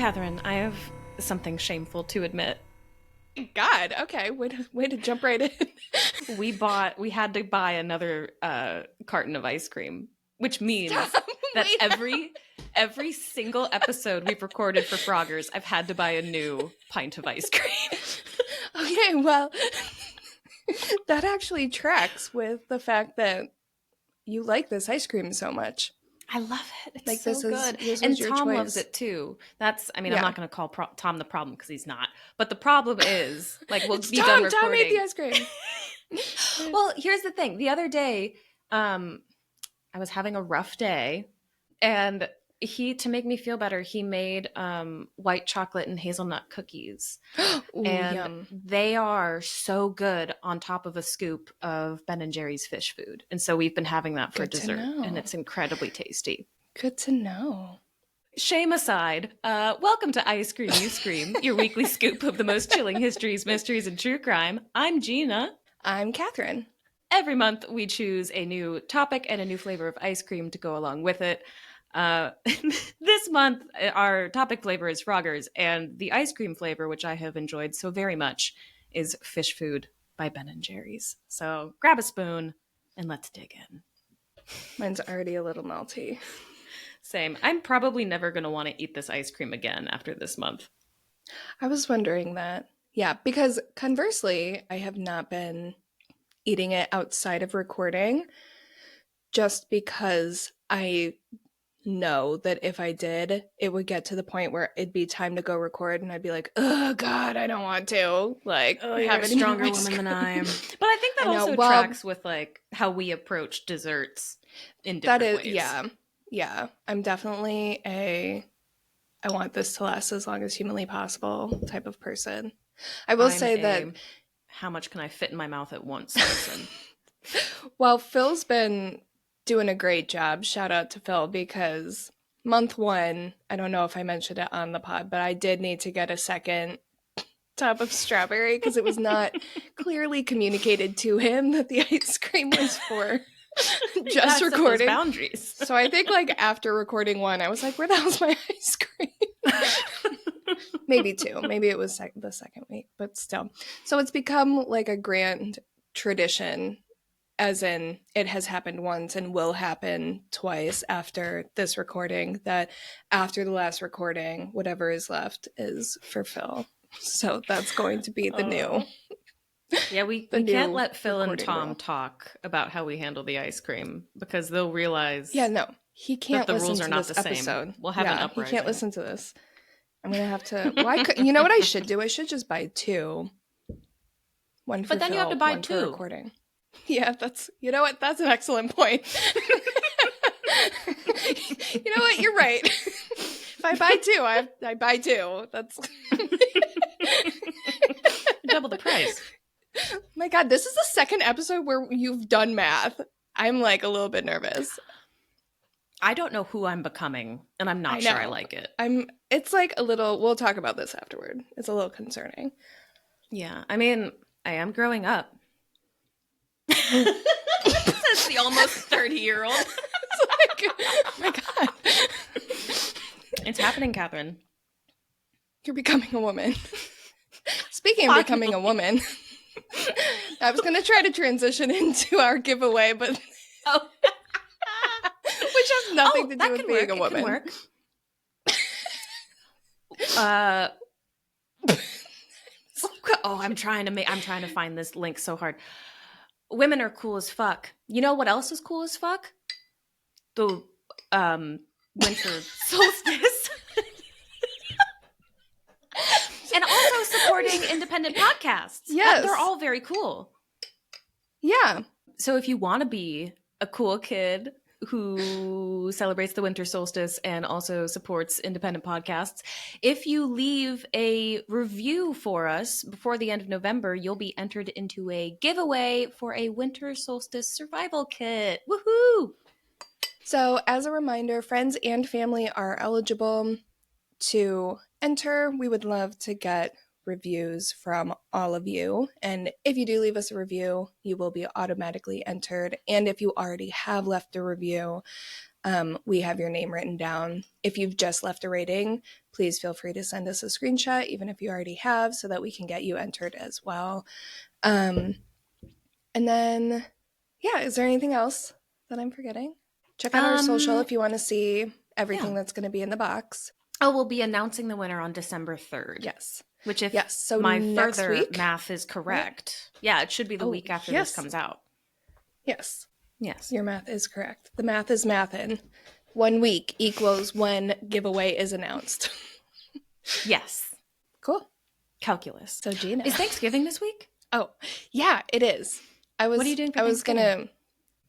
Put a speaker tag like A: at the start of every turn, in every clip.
A: Kathryn, I have something shameful to admit.
B: God, okay, way to jump right in.
A: We had to buy another carton of ice cream, which means that
B: Wait.
A: every single episode we've recorded for Froggers, I've had to buy a new pint of ice cream.
B: Okay, well, that actually tracks with the fact that you like this ice cream so much.
A: I love it. It's
B: Like,
A: so good.
B: this
A: And
B: was your
A: Tom
B: choice.
A: loves it too. I'm
B: Yeah.
A: not going to call Tom the problem because he's not. But the problem is, like, we'll
B: It's
A: be
B: Tom.
A: done recording.
B: Tom made the ice cream.
A: Well, here's the thing. The other day, I was having a rough day, and to make me feel better, he made white chocolate and hazelnut cookies.
B: Ooh,
A: and
B: yum.
A: They are so good on top of a scoop of Ben & Jerry's fish food. And so we've been having that for dessert, and it's incredibly tasty.
B: Good to know.
A: Shame aside, welcome to Ice Cream You Scream, your weekly scoop of the most chilling histories, mysteries, and true crime. I'm Gina.
B: I'm Kathryn.
A: Every month we choose a new topic and a new flavor of ice cream to go along with it. This month, our topic flavor is Froggers, and the ice cream flavor, which I have enjoyed so very much, is Fish Food by Ben & Jerry's. So grab a spoon and let's dig in.
B: Mine's already a little melty.
A: Same. I'm probably never going to want to eat this ice cream again after this month.
B: I was wondering that. Yeah, because conversely, I have not been eating it outside of recording just because I know that if I did, it would get to the point where it'd be time to go record and I'd be like, oh God, I don't want to. Like,
A: you're a stronger woman than I am. But I think that also tracks with like how we approach desserts in different ways.
B: Yeah. I'm definitely I want this to last as long as humanly possible type of person. I will say that
A: how much can I fit in my mouth at once person.
B: Well, Phil's been doing a great job. Shout out to Phil, because month one, I don't know if I mentioned it on the pod, but I did need to get a second tub of strawberry because it was not clearly communicated to him that the ice cream was for just recording
A: boundaries.
B: So I think like after recording one, I was like, where the hell's my ice cream? Maybe two. Maybe it was the second week, but still. So it's become like a grand tradition, as in it has happened once and will happen twice after this recording, that after the last recording, whatever is left is for Phil. So that's going to be the new.
A: Yeah, we can't let Phil and Tom talk about how we handle the ice cream because they'll realize.
B: Yeah, no, he can't
A: that the
B: listen
A: rules
B: to
A: are not
B: this
A: the
B: episode.
A: Same. We'll have an uprising.
B: He can't listen to this. I'm gonna have to. You know what I should do? I should just buy two. One for Phil,
A: then you have to buy
B: one
A: two.
B: For recording. Yeah, you know what? That's an excellent point. You know what? You're right. If I buy two, I buy two. That's
A: double the price.
B: My God, this is the second episode where you've done math. I'm like a little bit nervous.
A: I don't know who I'm becoming, and I'm not sure I like it.
B: It's like a little. We'll talk about this afterward. It's a little concerning.
A: Yeah, I mean, I am growing up. Says the almost 30-year-old.
B: It's like, oh my God.
A: It's happening, Kathryn.
B: You're becoming a woman. Speaking of becoming a woman, I was going to try to transition into our giveaway, but which has nothing to do with being a woman.
A: It can work. I'm trying to find this link so hard. Women are cool as fuck. You know what else is cool as fuck? The winter solstice. And also supporting independent podcasts.
B: Yes.
A: They're all very cool.
B: Yeah.
A: So if you want to be a cool kid who celebrates the winter solstice and also supports independent podcasts, if you leave a review for us before the end of November, you'll be entered into a giveaway for a winter solstice survival kit. Woohoo!
B: So as a reminder, friends and family are eligible to enter. We would love to get reviews from all of you, and if you do leave us a review, you will be automatically entered. And if you already have left a review, we have your name written down. If you've just left a rating, please feel free to send us a screenshot, even if you already have, so that we can get you entered as well. And then, yeah, is there anything else that I'm forgetting? Check out our social if you want to see everything that's going to be in the box.
A: Oh, we'll be announcing the winner on December 3rd.
B: Yes.
A: Which, if
B: so
A: my
B: next
A: further
B: week,
A: math is correct, yeah, it should be the week after this comes out.
B: Yes.
A: Yes.
B: Your math is correct. The math is mathin'. 1 week equals when giveaway is announced.
A: Yes.
B: Cool.
A: Calculus.
B: So, Gina.
A: Is Thanksgiving this week?
B: Oh, yeah, it is. What
A: are you doing for Thanksgiving?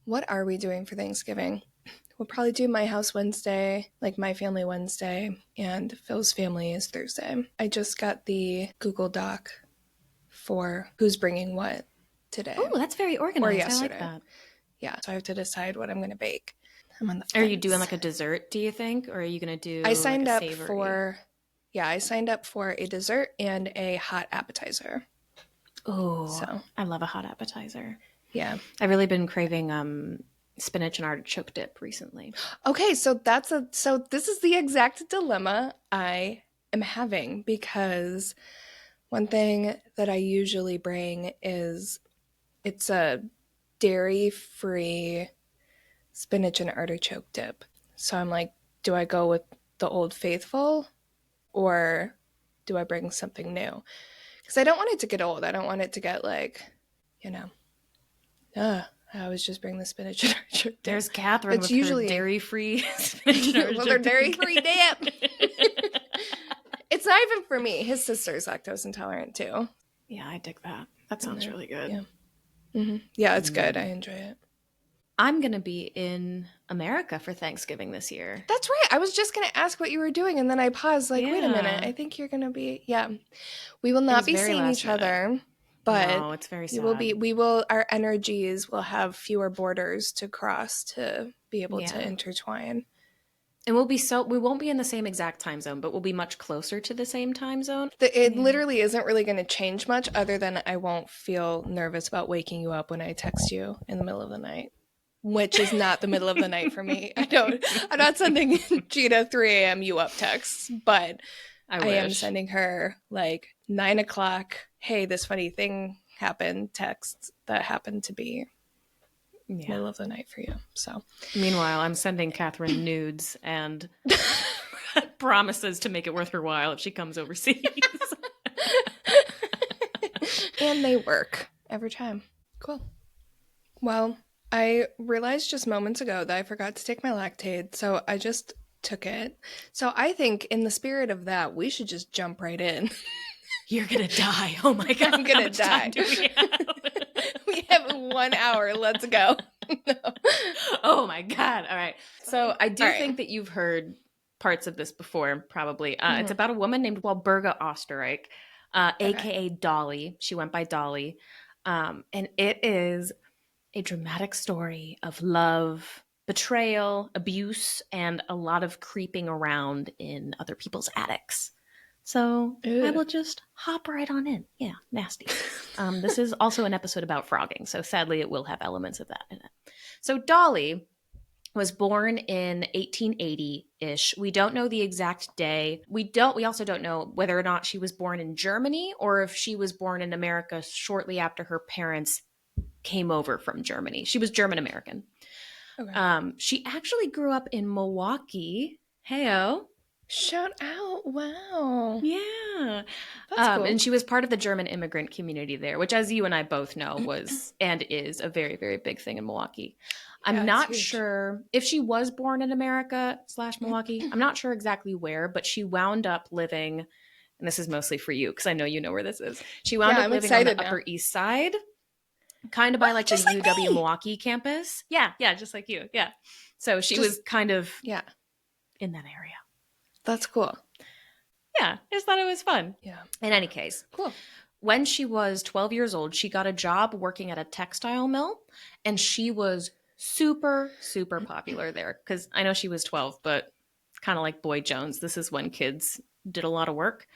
B: What are we doing for Thanksgiving? We'll probably do my house Wednesday, like my family Wednesday, and Phil's family is Thursday. I just got the Google Doc for who's bringing what today.
A: Oh, that's very organized.
B: Or yesterday.
A: I like that.
B: Yeah, so I have to decide what I'm going to bake. I'm on the fence.
A: Are you doing like a dessert, do you think? Or are you going to do
B: I signed
A: like
B: up
A: savory?
B: I signed up for a dessert and a hot appetizer.
A: Oh, so I love a hot appetizer.
B: Yeah.
A: I've really been craving spinach and artichoke dip recently.
B: Okay, so this is the exact dilemma I am having, because one thing that I usually bring is it's a dairy-free spinach and artichoke dip. So I'm like, do I go with the Old Faithful or do I bring something new? Because I don't want it to get old. I don't want it to get like, I always just bring the spinach and artichoke dip.
A: There's Kathryn with her dairy-free spinach and artichoke
B: well, they're dairy-free dip. It's not even for me. His sister's lactose intolerant too.
A: Yeah, I dig that. That sounds really good.
B: Yeah, yeah, it's good. I enjoy it.
A: I'm going to be in America for Thanksgiving this year.
B: That's right. I was just going to ask what you were doing, and then I paused like, wait a minute. I think you're going to be, We will not be seeing each other, but
A: no, it's very sad.
B: Our energies will have fewer borders to cross to be able to intertwine.
A: And we won't be in the same exact time zone, but we'll be much closer to the same time zone.
B: It literally isn't really going to change much, other than I won't feel nervous about waking you up when I text you in the middle of the night. Which is not the middle of the night for me. I'm not sending Gina 3 a.m. you up texts, but I am sending her like 9 o'clock, hey, this funny thing happened, texts that happened to be middle of the night for you. So
A: meanwhile, I'm sending Kathryn nudes and promises to make it worth her while if she comes overseas.
B: And they work every time. Cool. Well, I realized just moments ago that I forgot to take my Lactaid, so I just took it. So I think in the spirit of that, we should just jump right in.
A: You're going to die. Oh my God.
B: I'm going to die. We have 1 hour. Let's go. No.
A: Oh my God. All right. So I do think that you've heard parts of this before, probably. It's about a woman named Dolly Oesterreich, a.k.a. Dolly. She went by Dolly. And it is a dramatic story of love, betrayal, abuse, and a lot of creeping around in other people's attics. So I will just hop right on in. Yeah, nasty. This is also an episode about frogging, so sadly it will have elements of that in it. So Dolly was born in 1880-ish. We don't know the exact day. We also don't know whether or not she was born in Germany or if she was born in America shortly after her parents came over from Germany. She was German American. Okay. She actually grew up in Milwaukee. Heyo.
B: Shout out. Wow.
A: Yeah.
B: That's cool.
A: And she was part of the German immigrant community there, which, as you and I both know, was and is a very, very big thing in Milwaukee. I'm not sure if she was born in America / Milwaukee. I'm not sure exactly where, but she wound up living, and this is mostly for you because I know you know where this is. She wound up living on the Upper East Side. Kind of by like the UW Milwaukee campus. Yeah, just like you. Yeah. So she was kind of in that area.
B: That's cool.
A: Yeah, I just thought it was fun.
B: Yeah.
A: In any case.
B: Cool.
A: When she was 12 years old, she got a job working at a textile mill, and she was super, super popular there. Because I know she was 12, but kind of like Boy Jones, this is when kids did a lot of work.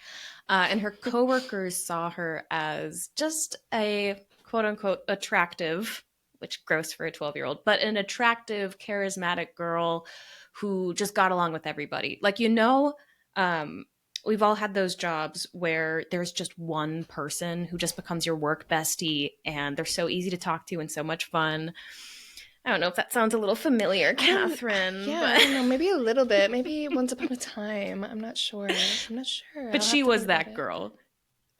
A: And her coworkers saw her as just a quote-unquote attractive, which gross for a 12-year-old, but an attractive, charismatic girl who just got along with everybody. Like, We've all had those jobs where there's just one person who just becomes your work bestie, and they're so easy to talk to and so much fun. I don't know if that sounds a little familiar, Kathryn,
B: Yeah,
A: but
B: I don't know. Maybe a little bit. Maybe once upon a time. I'm not sure.
A: but
B: I'll have
A: she
B: to
A: was
B: think about
A: that
B: it.
A: girl.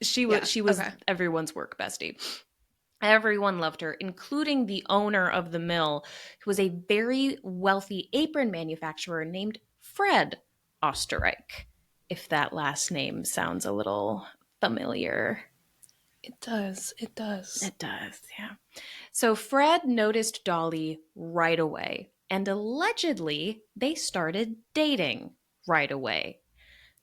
B: Yeah.
A: She was
B: Okay.
A: everyone's work bestie. Everyone loved her, including the owner of the mill, who was a very wealthy apron manufacturer named Fred Oesterreich, if that last name sounds a little familiar.
B: It does. It does.
A: It does, yeah. So Fred noticed Dolly right away, and allegedly they started dating right away.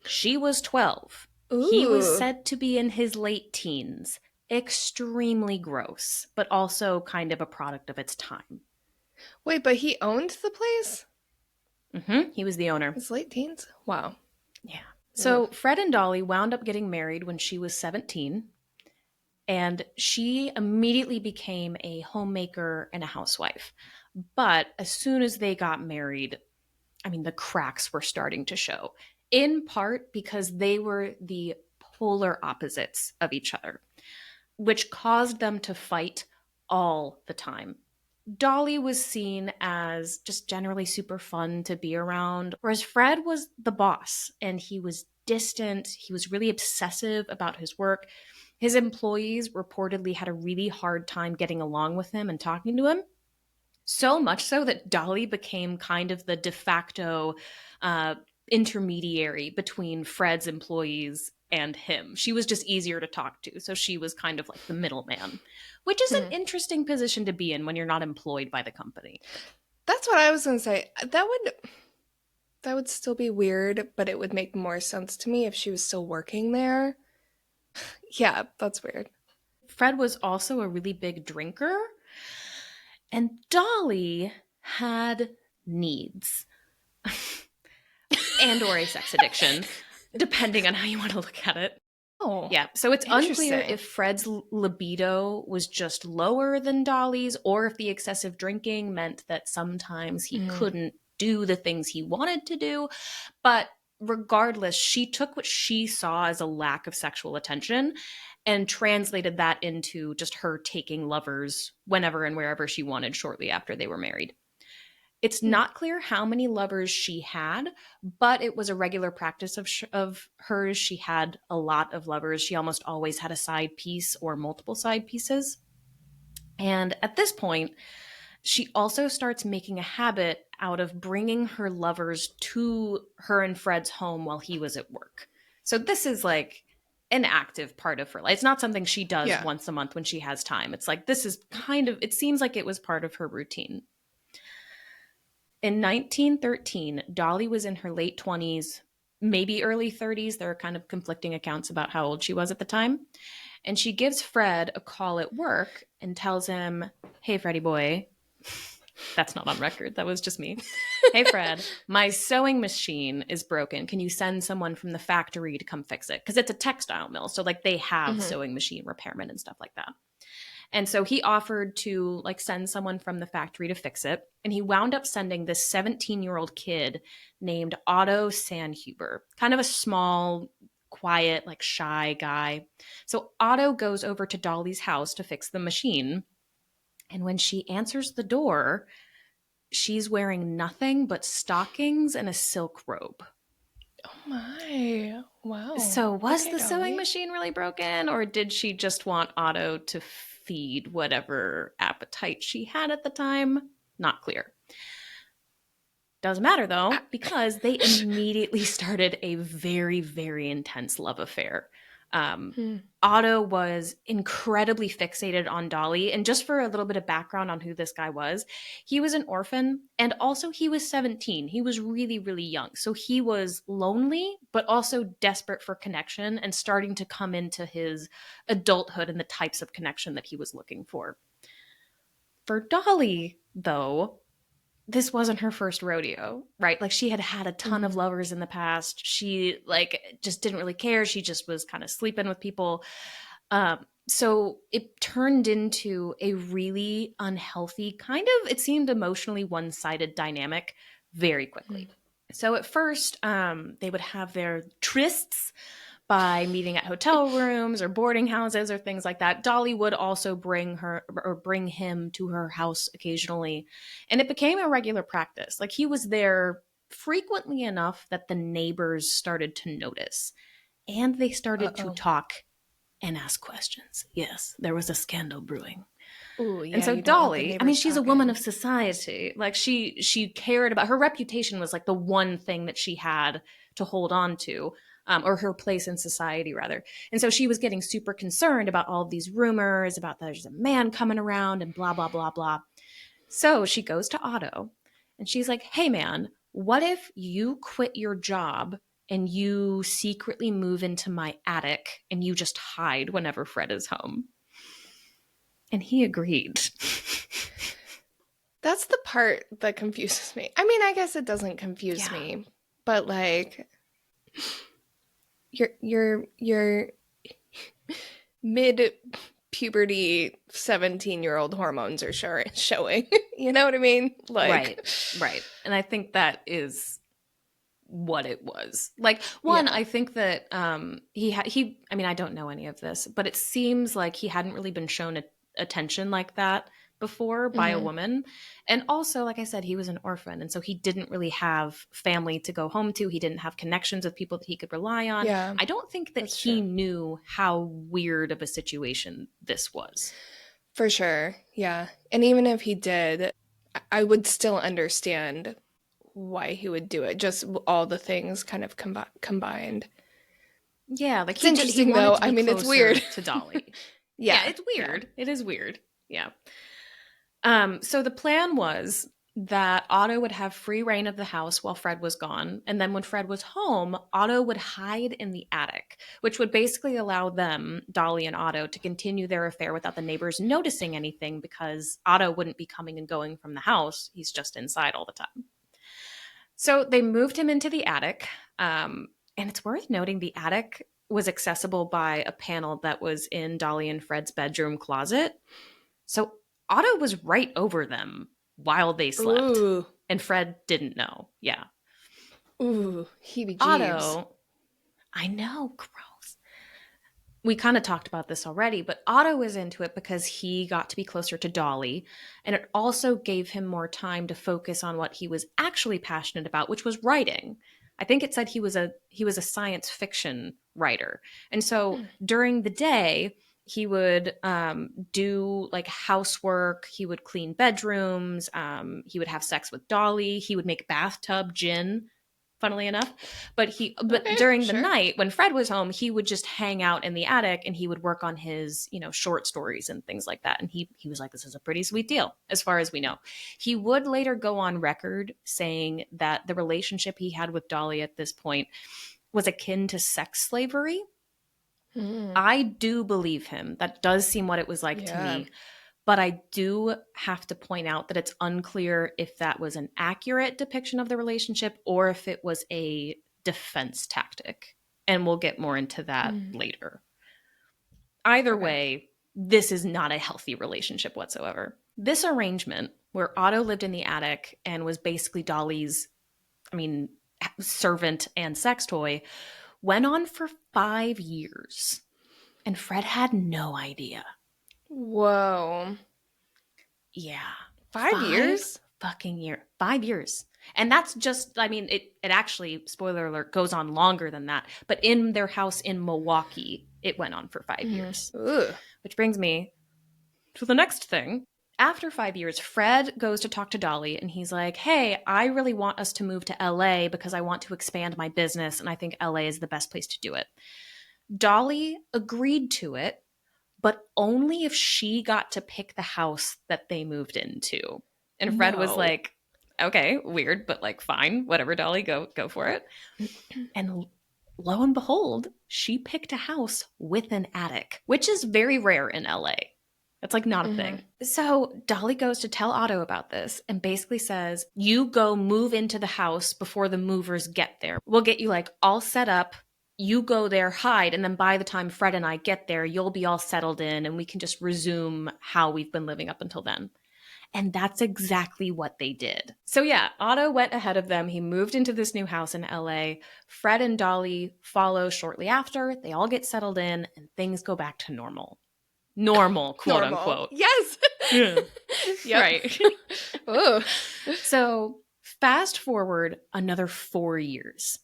A: She was 12. He was
B: Ooh.
A: said to be in his late teens. Extremely gross, but also kind of a product of its time.
B: Wait, but he owned the place?
A: He was the owner.
B: His late teens? Wow.
A: Yeah.
B: Ugh.
A: So Fred and Dolly wound up getting married when she was 17, and she immediately became a homemaker and a housewife. But as soon as they got married, I mean, the cracks were starting to show, in part because they were the polar opposites of each other, which caused them to fight all the time. Dolly was seen as just generally super fun to be around, whereas Fred was the boss and he was distant. He was really obsessive about his work. His employees reportedly had a really hard time getting along with him and talking to him. So much so that Dolly became kind of the de facto uh, intermediary between Fred's employees and him. She was just easier to talk to. So she was kind of like the middleman, which is an
B: Hmm.
A: interesting position to be in when you're not employed by the company.
B: That's what I was gonna say. That would still be weird, but it would make more sense to me if she was still working there. Yeah, that's weird.
A: Fred was also a really big drinker, and Dolly had needs and or a sex addiction, depending on how you want to look at it.
B: Oh,
A: Yeah, so it's unclear
B: interesting.
A: if Fred's libido was just lower than Dolly's or if the excessive drinking meant that sometimes he
B: Mm.
A: couldn't do the things he wanted to do. But regardless, she took what she saw as a lack of sexual attention and translated that into just her taking lovers whenever and wherever she wanted shortly after they were married. It's
B: Hmm.
A: not clear how many lovers she had, but it was a regular practice of hers. She had a lot of lovers. She almost always had a side piece or multiple side pieces. And at this point, she also starts making a habit out of bringing her lovers to her and Fred's home while he was at work. So this is like an active part of her life. It's not something she does
B: Yeah.
A: once a month when she has time. It's like this is kind of, it seems like it was part of her routine. In 1913, Dolly was in her late 20s, maybe early 30s. There are kind of conflicting accounts about how old she was at the time. And she gives Fred a call at work and tells him, "Hey, Freddie boy." That's not on record. That was just me. "Hey, Fred, my sewing machine is broken. Can you send someone from the factory to come fix it?" Because it's a textile mill. So, like, they have
B: Hmm.
A: sewing machine repairmen and stuff like that. And so he offered to like send someone from the factory to fix it. And he wound up sending this 17-year-old kid named Otto Sandhuber, kind of a small, quiet, like shy guy. So Otto goes over to Dolly's house to fix the machine. And when she answers the door, she's wearing nothing but stockings and a silk robe.
B: Oh my. Wow.
A: So, was
B: Okay,
A: the sewing
B: Dolly.
A: machine really broken, or did she just want Otto to feed whatever appetite she had at the time? Not clear. Doesn't matter though,
B: Ah.
A: because they immediately started a very, very intense love affair. Um,
B: Hmm.
A: Otto was incredibly fixated on Dolly. And just for a little bit of background on who this guy was, he was an orphan and also he was 17. He was really, really young. So he was lonely, but also desperate for connection and starting to come into his adulthood and the types of connection that he was looking for. For Dolly, though, this wasn't her first rodeo, right? Like she had had a ton of
B: Hmm.
A: lovers in the past. She like just didn't really care. She just was kind of sleeping with people. So it turned into a really unhealthy kind of, it seemed emotionally one-sided dynamic very
B: Hmm.
A: quickly. So at first, they would have their trysts by meeting at hotel rooms or boarding houses or things like that. Dolly would also bring him to her house occasionally, and it became a regular practice. Like, he was there frequently enough that the neighbors started to notice, and they started to talk and ask questions. Yes, there was a scandal brewing.
B: Ooh, yeah,
A: And so
B: you don't want the
A: Dolly, I mean,
B: neighbors
A: she's a woman
B: talking.
A: of society. Like, she cared about her reputation, was like the one thing that she had to hold on to, or her place in society rather. And so she was getting super concerned about all of these rumors about there's a man coming around and blah blah blah blah. So she goes to Otto and she's like, "Hey man, what if you quit your job and you secretly move into my attic and you just hide whenever Fred is home?" And he agreed.
B: That's the part that confuses me. I mean, I guess it doesn't confuse me, but like your mid puberty 17-year-old hormones are showing. You know what I mean? Like,
A: right. And I think that is what it was. Like, one,
B: yeah.
A: I think that he I mean, I don't know any of this, but it seems like he hadn't really been shown attention like that before by a woman. And also, like I said, he was an orphan, and so he didn't really have family to go home to. He didn't have connections with people that he could rely on.
B: Yeah,
A: I don't think that he knew how weird of a situation this was.
B: for sure. Yeah. And even if he did, I would still understand why he would do it. Just all the things kind of combined.
A: Yeah, like
B: It's
A: he
B: interesting
A: wanted
B: though.
A: to
B: I
A: be
B: mean, it's
A: closer
B: weird.
A: to Dolly. Yeah,
B: Yeah.
A: it's weird. It is weird. Yeah. So the plan was that Otto would have free reign of the house while Fred was gone. And then when Fred was home, Otto would hide in the attic, which would basically allow them, Dolly and Otto, to continue their affair without the neighbors noticing anything because Otto wouldn't be coming and going from the house. He's just inside all the time. So they moved him into the attic. And it's worth noting the attic was accessible by a panel that was in Dolly and Fred's bedroom closet. So Otto was right over them while they slept.
B: Ooh.
A: And Fred didn't know. Yeah.
B: Ooh. Heebie-jeebs.
A: Otto, I know, gross. We kind of talked about this already, but Otto was into it because he got to be closer to Dolly. And it also gave him more time to focus on what he was actually passionate about, which was writing. I think it said he was a science fiction writer. And so during the day, he would do like housework. He would clean bedrooms. He would have sex with Dolly. He would make bathtub gin, funnily enough. But during the night when Fred was home, he would just hang out in the attic and he would work on his, short stories and things like that. And he was like, this is a pretty sweet deal, as far as we know. He would later go on record saying that the relationship he had with Dolly at this point was akin to sex slavery. I do believe him. That does seem what it was like to me. But I do have to point out that it's unclear if that was an accurate depiction of the relationship or if it was a defense tactic. And we'll get more into that later. Either way, this is not a healthy relationship whatsoever. This arrangement, where Otto lived in the attic and was basically Dolly's, servant and sex toy, went on for 5 years. And Fred had no idea.
B: Whoa.
A: Yeah.
B: 5 years?
A: Fucking year. 5 years. And that's just, it actually, spoiler alert, goes on longer than that. But in their house in Milwaukee, it went on for 5 years.
B: Ugh.
A: Which brings me to the next thing. After 5 years, Fred goes to talk to Dolly and he's like, hey, I really want us to move to LA because I want to expand my business and I think LA is the best place to do it. Dolly agreed to it, but only if she got to pick the house that they moved into. And Fred was like, okay, weird, but like, fine, whatever, Dolly, go for it. And lo and behold, she picked a house with an attic, which is very rare in LA. That's like not a thing. So Dolly goes to tell Otto about this and basically says, you go move into the house before the movers get there. We'll get you like all set up. You go there, hide, and then by the time Fred and I get there, you'll be all settled in and we can just resume how we've been living up until then. And that's exactly what they did. So yeah, Otto went ahead of them. He moved into this new house in LA. Fred and Dolly follow shortly after. They all get settled in and things go back to normal. Normal, quote unquote.
B: Yes.
A: Right.
B: Oh.
A: So fast forward another 4 years.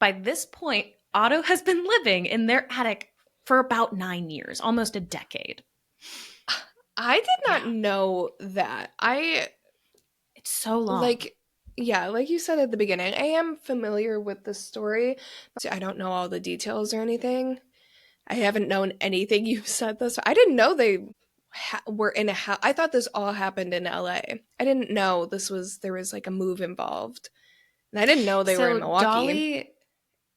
A: By this point, Otto has been living in their attic for about 9 years, almost a decade.
B: I did not know that.
A: It's so long.
B: Like you said at the beginning, I am familiar with the story. I don't know all the details or anything. I haven't known anything you've said this. I didn't know they were in a house. I thought this all happened in LA. I didn't know there was like a move involved. And I didn't know they were in Milwaukee.
A: Dolly,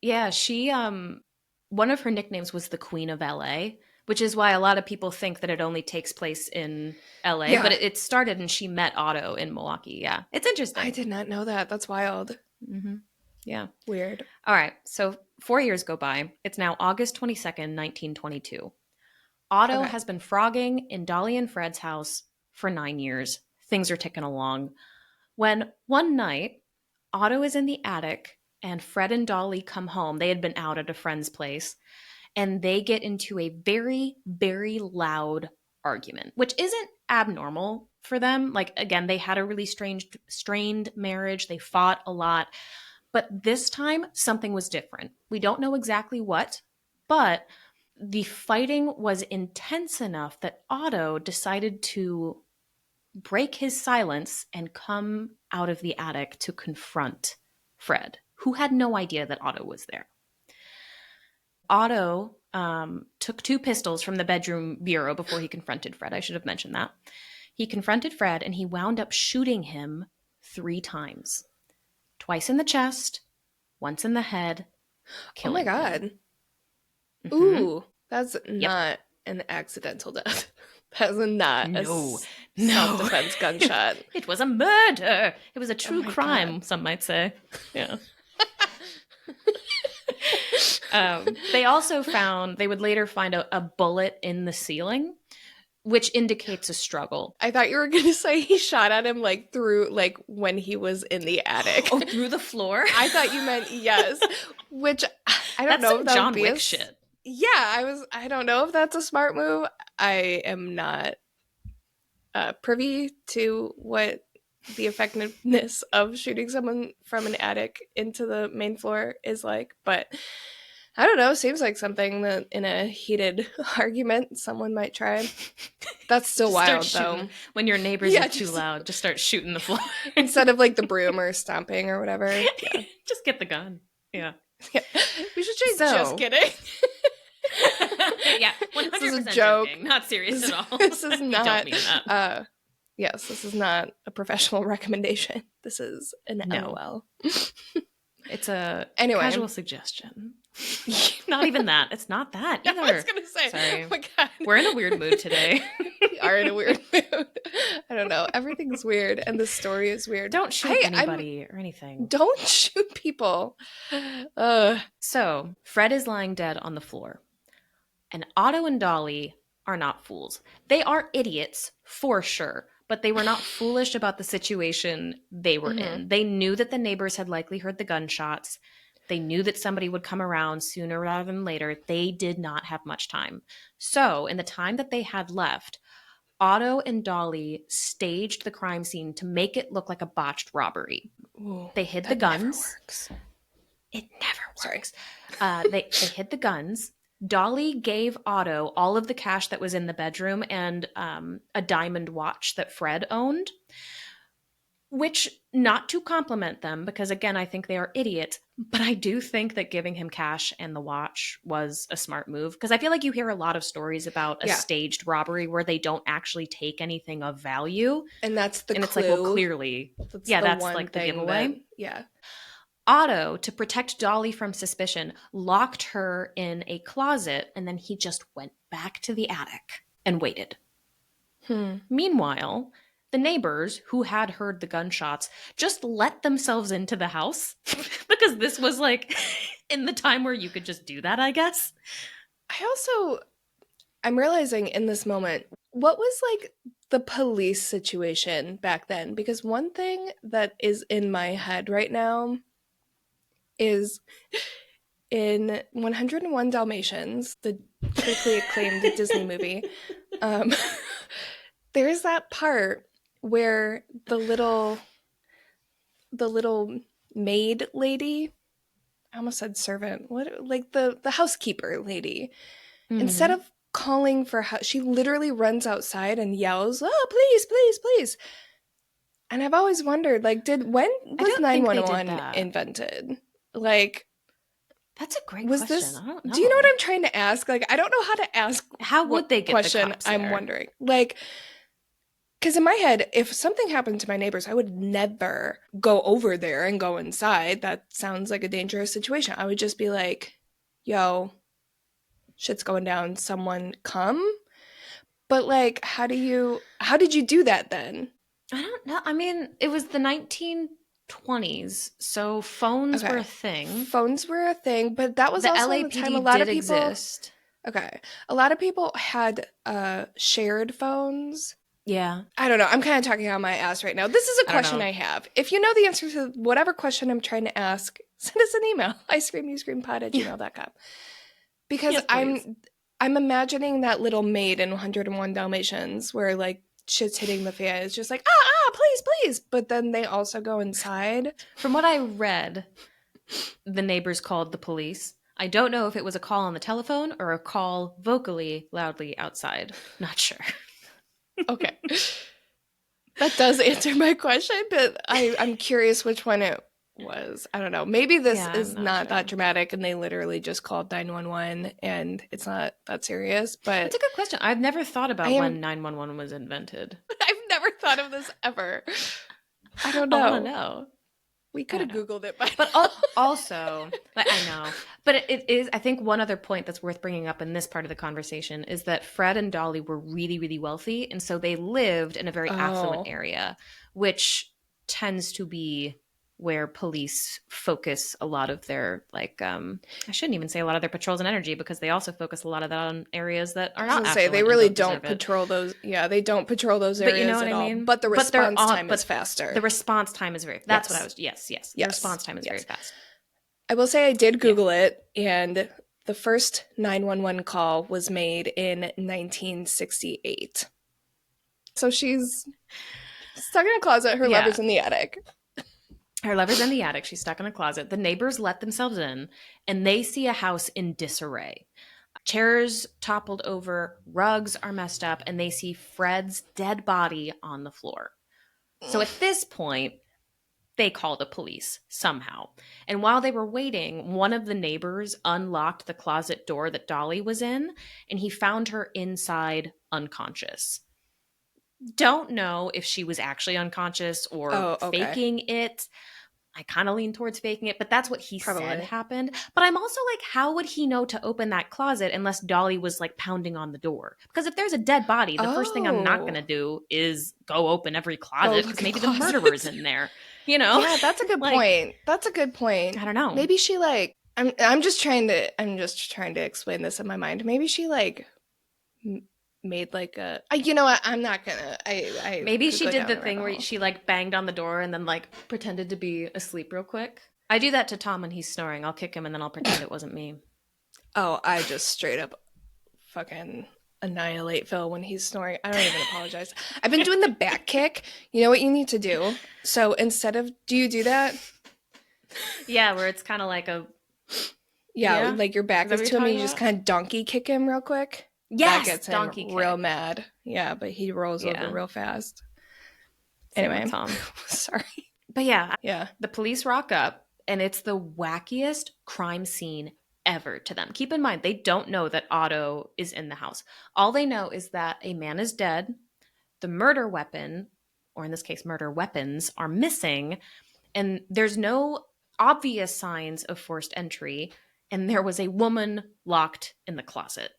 A: yeah, she one of her nicknames was the Queen of LA, which is why a lot of people think that it only takes place in LA. Yeah. But it started and she met Otto in Milwaukee. Yeah, it's interesting.
B: I did not know that. That's wild.
A: Mm-hmm. Yeah.
B: Weird.
A: All right. So 4 years go by. It's now August 22nd, 1922. Otto has been frogging in Dolly and Fred's house for 9 years. Things are ticking along. When one night, Otto is in the attic and Fred and Dolly come home. They had been out at a friend's place. And they get into a very, very loud argument, which isn't abnormal for them. Like, again, they had a really strained marriage. They fought a lot. But this time, something was different. We don't know exactly what, but the fighting was intense enough that Otto decided to break his silence and come out of the attic to confront Fred, who had no idea that Otto was there. Otto took 2 pistols from the bedroom bureau before he confronted Fred. I should have mentioned that. He confronted Fred and he wound up shooting him 3 times. Twice in the chest, once in the head, killing him.
B: Oh my God. Mm-hmm. Ooh, that's not an accidental death. That was not a self-defense gunshot.
A: It was a murder. It was a true crime, some might say. Yeah. They would later find a bullet in the ceiling, which indicates a struggle.
B: I thought you were going to say he shot at him like through, like when he was in the attic.
A: Oh, through the floor?
B: I thought you meant yes, which I don't know if that
A: John
B: would be
A: Wick shit.
B: Yeah, I don't know if that's a smart move. I am not privy to what the effectiveness of shooting someone from an attic into the main floor is like, but I don't know. Seems like something that in a heated argument someone might try. That's still wild, though.
A: When your neighbors are too loud, just start shooting the floor.
B: Instead of like the broom or stomping or whatever. Yeah.
A: Just get the gun. Yeah.
B: We should change. Just kidding.
A: Yeah, 100%
B: this is a joke.
A: Joking. Not serious at all.
B: This is not.
A: Don't mean that.
B: Yes, this is not a professional recommendation. This is an LOL.
A: It's a casual suggestion. Not even that. It's not that either.
B: I was going to say.
A: Sorry.
B: Oh my God.
A: We're in a weird mood today.
B: We are in a weird mood. I don't know. Everything's weird and the story is weird.
A: Don't shoot anybody or anything.
B: Don't shoot people.
A: So, Fred is lying dead on the floor. And Otto and Dolly are not fools. They are idiots, for sure. But they were not foolish about the situation they were in. They knew that the neighbors had likely heard the gunshots. They knew that somebody would come around sooner rather than later. They did not have much time. So, in the time that they had left, Otto and Dolly staged the crime scene to make it look like a botched robbery.
B: Ooh,
A: they hid the guns.
B: Never works.
A: It never works. They hid the guns. Dolly gave Otto all of the cash that was in the bedroom and a diamond watch that Fred owned, which, not to compliment them, because again, I think they are idiots, but I do think that giving him cash and the watch was a smart move, because I feel like you hear a lot of stories about a staged robbery where they don't actually take anything of value.
B: And that's the clue.
A: It's like, well, clearly. That's like the giveaway.
B: Yeah.
A: Otto, to protect Dolly from suspicion, locked her in a closet, and then he just went back to the attic and waited. Meanwhile, the neighbors, who had heard the gunshots, just let themselves into the house because this was like in the time where you could just do that, I guess.
B: I'm realizing in this moment, what was like the police situation back then, because one thing that is in my head right now is in 101 Dalmatians, the critically acclaimed Disney movie, um, there's that part where the little maid lady, I almost said servant, what, like the housekeeper lady, instead of calling for help, she literally runs outside and yells, "Oh, please, please, please!" And I've always wondered, like, when was 911 invented? Like,
A: that's a great
B: was
A: question.
B: this?
A: I don't know.
B: Do you know what I'm trying to ask? Like, I don't know how to ask.
A: How would they get
B: question
A: the cops
B: I'm
A: there?
B: wondering. Like, because in my head, if something happened to my neighbors, I would never go over there and go inside. That sounds like a dangerous situation. I would just be like, yo, shit's going down. Someone come. But like, how did you do that then?
A: I don't know. I mean, it was the 1920s, so phones were a thing.
B: Phones were a thing, but that was
A: the
B: also
A: LAPD
B: the time a lot
A: did
B: of people
A: exist.
B: Okay. A lot of people had shared phones.
A: Yeah.
B: I don't know. I'm kind of talking out my ass right now. This is a question I have. If you know the answer to whatever question I'm trying to ask, send us an email. icecreamyouscreampod@gmail.com. Because
A: yes,
B: I'm imagining that little maid in 101 Dalmatians where like shit's hitting the fan. It's just like, please, please. But then they also go inside.
A: From what I read, the neighbors called the police. I don't know if it was a call on the telephone or a call vocally, loudly outside. Not sure.
B: Okay. That does answer my question, but I'm curious which one it was. I don't know. Maybe this is not that dramatic and they literally just called 911 and it's not that serious, but
A: it's a good question. I've never thought about when 911 was invented.
B: I've never thought of this ever. I don't know.
A: I want to know.
B: We could have Googled it by
A: but also, like, I know. But it is, I think one other point that's worth bringing up in this part of the conversation is that Fred and Dolly were really, really wealthy. And so they lived in a very affluent area, which tends to be where police focus a lot of their, like, I shouldn't even say a lot of their patrols and energy, because they also focus a lot of that on areas that are not affluent.
B: They really don't patrol those. Yeah, they don't patrol those areas, but you know what I mean? But the response time is faster.
A: The response time is very, that's what I was, yes. The response time is very fast.
B: I will say I did Google it, and the first 911 call was made in 1968. So she's stuck in a closet. Her lover's in the attic.
A: Her lover's in the attic. She's stuck in a closet. The neighbors let themselves in, and they see a house in disarray. Chairs toppled over, rugs are messed up, and they see Fred's dead body on the floor. So at this point, they call the police somehow. And while they were waiting, one of the neighbors unlocked the closet door that Dolly was in, and he found her inside unconscious. Don't know if she was actually unconscious or faking it. I kind of lean towards faking it, but that's what he said happened. But I'm also like, how would he know to open that closet unless Dolly was like pounding on the door? Because if there's a dead body, the first thing I'm not going to do is go open every closet, because maybe the murderer's in there. You know?
B: Yeah, that's a good point. That's a good point.
A: I don't know.
B: Maybe she like I'm just trying to explain this in my mind. Maybe she like made like a, you know what, I'm not gonna, I
A: maybe she did the thing where she like banged on the door and then like pretended to be asleep real quick. I do that to Tom when he's snoring. I'll kick him and then I'll pretend it wasn't me.
B: Oh, I just straight up fucking annihilate Phil when he's snoring. I don't even apologize. I've been doing the back kick. You know what you need to do? So instead of, do you do that?
A: Yeah, where it's kind of like a,
B: yeah, like your back is to him and you just kind of donkey kick him real quick.
A: Yes,
B: that gets him real mad. Yeah, but he rolls over real fast. Anyway,
A: Tom.
B: Sorry.
A: But yeah, the police rock up, and it's the wackiest crime scene ever to them. Keep in mind, they don't know that Otto is in the house. All they know is that a man is dead, the murder weapon, or in this case, murder weapons, are missing, and there's no obvious signs of forced entry, and there was a woman locked in the closet.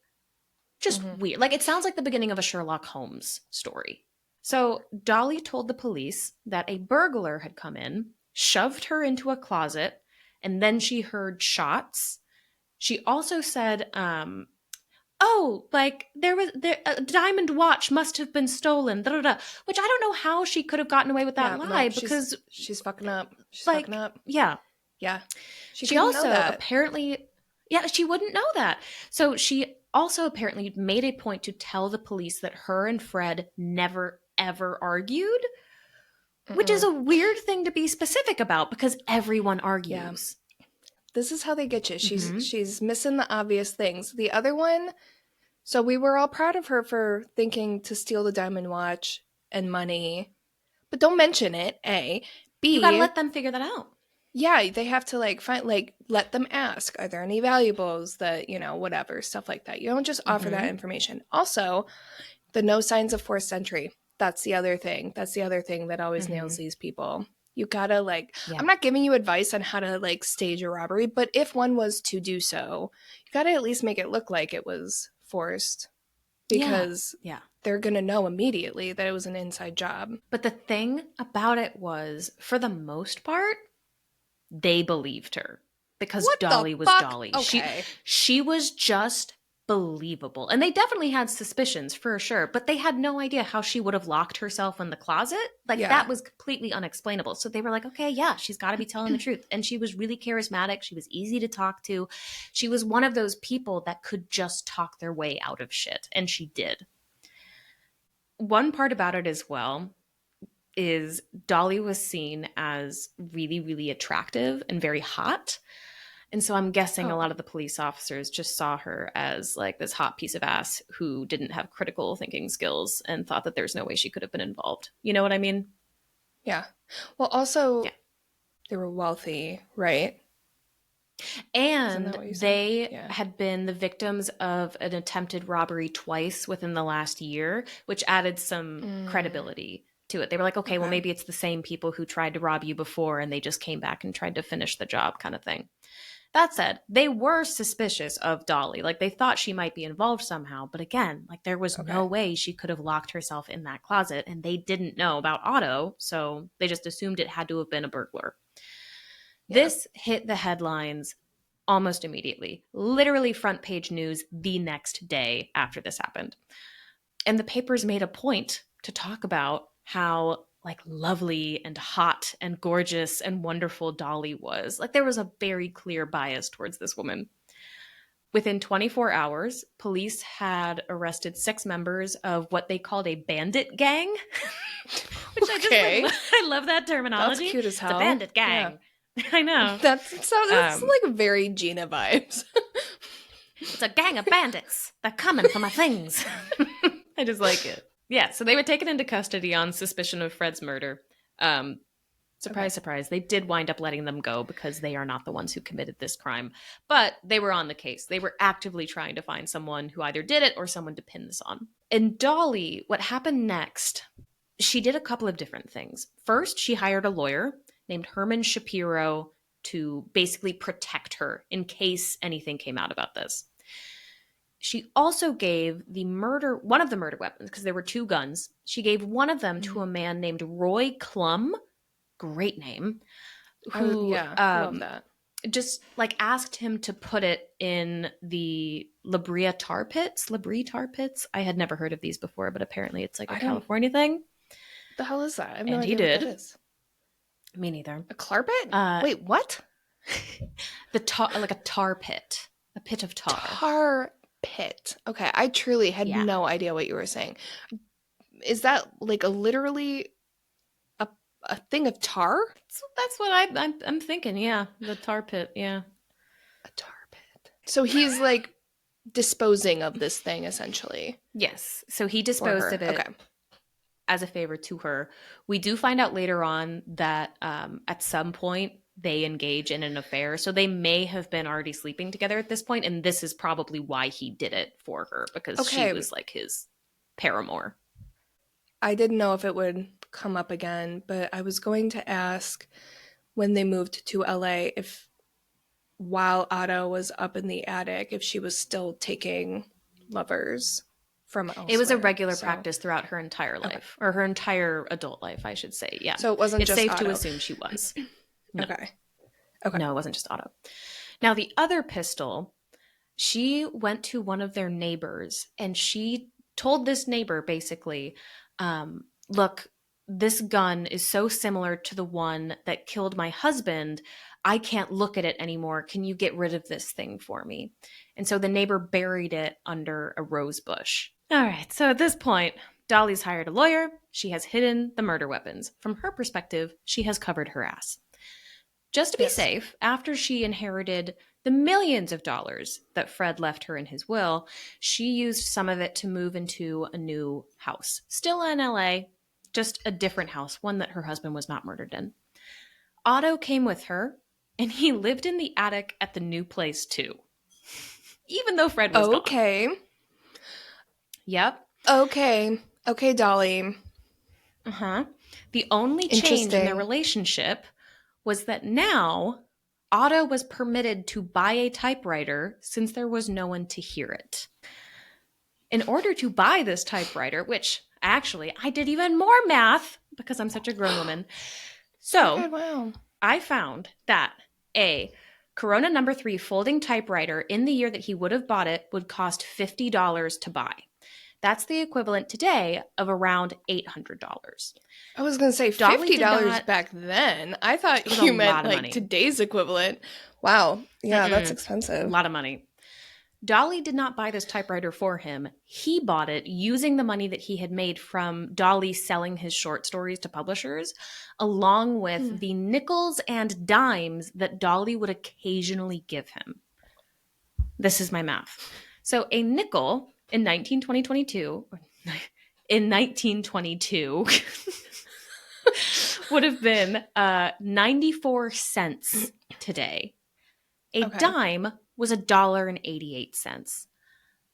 A: Just weird. Like, it sounds like the beginning of a Sherlock Holmes story. So Dolly told the police that a burglar had come in, shoved her into a closet, and then she heard shots. She also said oh, like a diamond watch must have been stolen, da, da, da, which I don't know how she could have gotten away with that lie, because
B: she's fucking up. She's
A: like,
B: fucking up.
A: yeah.
B: Yeah.
A: She also apparently, yeah, she wouldn't know that. So she also apparently made a point to tell the police that her and Fred never, ever argued, which is a weird thing to be specific about because everyone argues.
B: Yeah. This is how they get you. She's missing the obvious things. The other one, so we were all proud of her for thinking to steal the diamond watch and money, but don't mention it, A. B,
A: you gotta let them figure that out.
B: Yeah, they have to like find, like, let them ask, are there any valuables that, you know, whatever, stuff like that. You don't just offer that information. Also, the no signs of forced entry. That's the other thing. That's the other thing that always nails these people. You gotta like, I'm not giving you advice on how to like stage a robbery, but if one was to do so, you gotta at least make it look like it was forced, because they're gonna know immediately that it was an inside job.
A: But the thing about it was, for the most part, they believed her because Dolly was Dolly.
B: Okay.
A: She was just believable. And they definitely had suspicions for sure, but they had no idea how she would have locked herself in the closet. Like that was completely unexplainable. So they were like, okay, yeah, she's got to be telling the truth. And she was really charismatic. She was easy to talk to. She was one of those people that could just talk their way out of shit. And she did. One part about it as well is Dolly was seen as really, really attractive and very hot. And so I'm guessing a lot of the police officers just saw her as like this hot piece of ass who didn't have critical thinking skills and thought that there's no way she could have been involved. You know what I mean?
B: Yeah. Well, also, they were wealthy, right?
A: And they had been the victims of an attempted robbery twice within the last year, which added some credibility to it. They were like, okay, well, maybe it's the same people who tried to rob you before and they just came back and tried to finish the job, kind of thing. That said, they were suspicious of Dolly. Like, they thought she might be involved somehow. But again, like, there was no way she could have locked herself in that closet. And they didn't know about Otto. So they just assumed it had to have been a burglar. Yeah. This hit the headlines almost immediately. Literally front page news the next day after this happened. And the papers made a point to talk about how like lovely and hot and gorgeous and wonderful Dolly was. Like there was a very clear bias towards this woman. Within 24 hours, police had arrested 6 members of what they called a bandit gang. Which I love that terminology.
B: That's cute as hell.
A: It's a bandit gang. Yeah. I know.
B: That's like very Gina vibes.
A: It's a gang of bandits. They're coming for my things. I just like it. Yeah, so they were taken into custody on suspicion of Fred's murder. Surprise, surprise. They did wind up letting them go because they are not the ones who committed this crime. But they were on the case. They were actively trying to find someone who either did it or someone to pin this on. And Dolly, what happened next, she did a couple of different things. First, she hired a lawyer named Herman Shapiro to basically protect her in case anything came out about this. She also gave one of the murder weapons, because there were 2 guns. She gave one of them to a man named Roy Klum, great name, who
B: love that.
A: Just like asked him to put it in the Labrie tar pits. I had never heard of these before, but apparently it's like a California thing.
B: The hell is that? I have
A: no idea
B: what that is.
A: Me neither.
B: A tar pit? Wait, what?
A: Like a tar pit, a pit of tar.
B: Tar pit. Okay, I truly had no idea what you were saying. Is that like literally a thing of tar?
A: That's what I'm thinking. Yeah, the tar pit. Yeah,
B: a tar pit. So he's like disposing of this thing essentially.
A: Yes. So he disposed of it as a favor to her. We do find out later on that at some point they engage in an affair. So they may have been already sleeping together at this point, and this is probably why he did it for her, because she was like his paramour.
B: I didn't know if it would come up again, but I was going to ask when they moved to LA if while Otto was up in the attic, if she was still taking lovers from elsewhere.
A: It was a regular practice throughout her entire life, or her entire adult life, I should say. Yeah.
B: So it wasn't just
A: safe
B: Otto.
A: to assume she was. No.
B: Okay.
A: No, it wasn't just Otto. Now, the other pistol, she went to one of their neighbors and she told this neighbor basically, look, this gun is so similar to the one that killed my husband. I can't look at it anymore. Can you get rid of this thing for me? And so the neighbor buried it under a rose bush. All right, so at this point, Dolly's hired a lawyer. She has hidden the murder weapons. From her perspective, she has covered her ass. Just to be safe, after she inherited the millions of dollars that Fred left her in his will, she used some of it to move into a new house. Still in LA, just a different house, one that her husband was not murdered in. Otto came with her, and he lived in the attic at the new place too. Even though Fred was gone.
B: Okay.
A: Yep.
B: Okay, Dolly.
A: Uh-huh. The only change in their relationship was that now Otto was permitted to buy a typewriter since there was no one to hear it. In order to buy this typewriter, which actually I did even more math because I'm such a grown woman. So
B: wow.
A: I found that a Corona No. 3 folding typewriter in the year that he would have bought it would cost $50 to buy. That's the equivalent today of around $800.
B: I was going to say $50 back then. I thought you meant like money. Today's equivalent. Wow. Yeah, that's expensive.
A: A lot of money. Dolly did not buy this typewriter for him. He bought it using the money that he had made from Dolly selling his short stories to publishers, along with the nickels and dimes that Dolly would occasionally give him. This is my math. So a nickel in 1922 would have been 94 cents today. A dime was $1.88.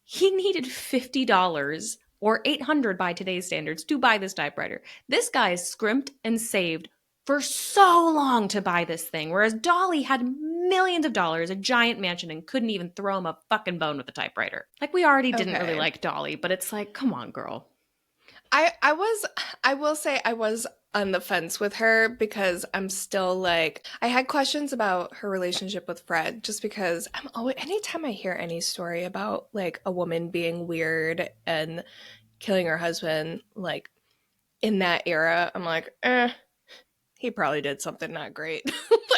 A: He needed $50 or $800 by today's standards to buy this typewriter. This guy scrimped and saved for so long to buy this thing, whereas Dolly had millions of dollars, a giant mansion, and couldn't even throw him a fucking bone with a typewriter. Like, we already didn't really like Dolly, but it's like, come on, girl.
B: I will say I was on the fence with her because I'm still like, I had questions about her relationship with Fred just because I'm always, anytime I hear any story about like a woman being weird and killing her husband, like in that era, I'm like, he probably did something not great.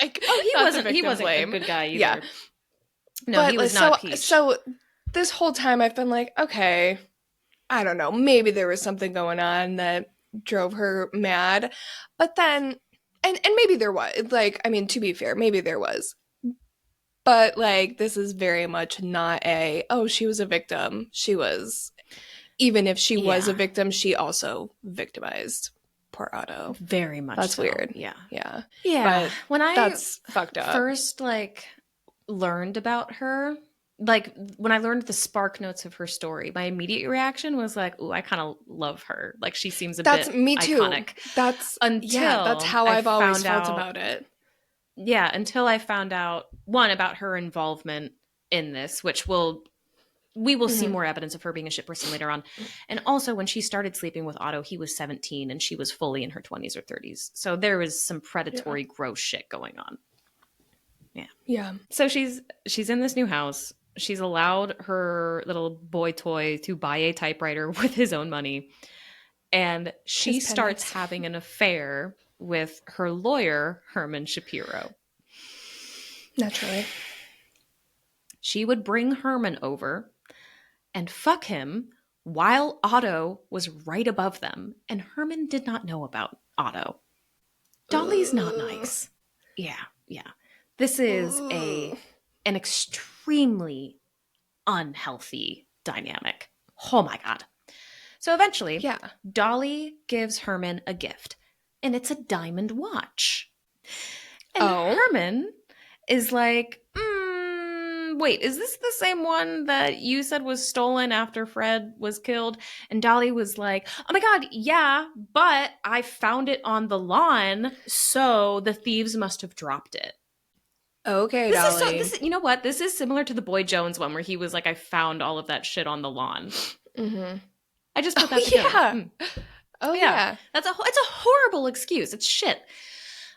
B: Like,
A: he wasn't a good guy either.
B: Yeah.
A: No, but, he was not a peach.
B: So this whole time I've been like, okay, I don't know, maybe there was something going on that drove her mad. But then, and maybe there was, like, I mean, to be fair, maybe there was. But, like, this is very much not she was a victim. She was, even if she was a victim, she also victimized poor Otto.
A: Very much
B: That's
A: so.
B: Weird.
A: Yeah.
B: Yeah.
A: But when I
B: that's fucked up.
A: First, like, learned about her, like, when I learned the spark notes of her story, my immediate reaction was like, ooh, I kind of love her. Like, she seems a bit
B: me too.
A: iconic.
B: That's how I've always felt about it.
A: Yeah, until I found out, one, about her involvement in this, which we will see more evidence of her being a shit person later on. And also, when she started sleeping with Otto, he was 17 and she was fully in her 20s or 30s. So there was some predatory, gross shit going on. Yeah.
B: Yeah.
A: So she's in this new house. She's allowed her little boy toy to buy a typewriter with his own money. And she starts having an affair with her lawyer, Herman Shapiro.
B: Naturally.
A: She would bring Herman over and fuck him while Otto was right above them. And Herman did not know about Otto. Dolly's not nice. Yeah. This is an extremely unhealthy dynamic. Oh my God. So eventually, Dolly gives Herman a gift, and it's a diamond watch. And Herman is like, wait, is this the same one that you said was stolen after Fred was killed? And Dolly was like, oh my God, yeah, but I found it on the lawn, so the thieves must have dropped it.
B: Okay, Dolly.
A: You know what? This is similar to the Boy Jones one where he was like, I found all of that shit on the lawn.
B: Mm-hmm.
A: I just put that together.
B: Yeah. Oh, yeah.
A: It's a horrible excuse. It's shit.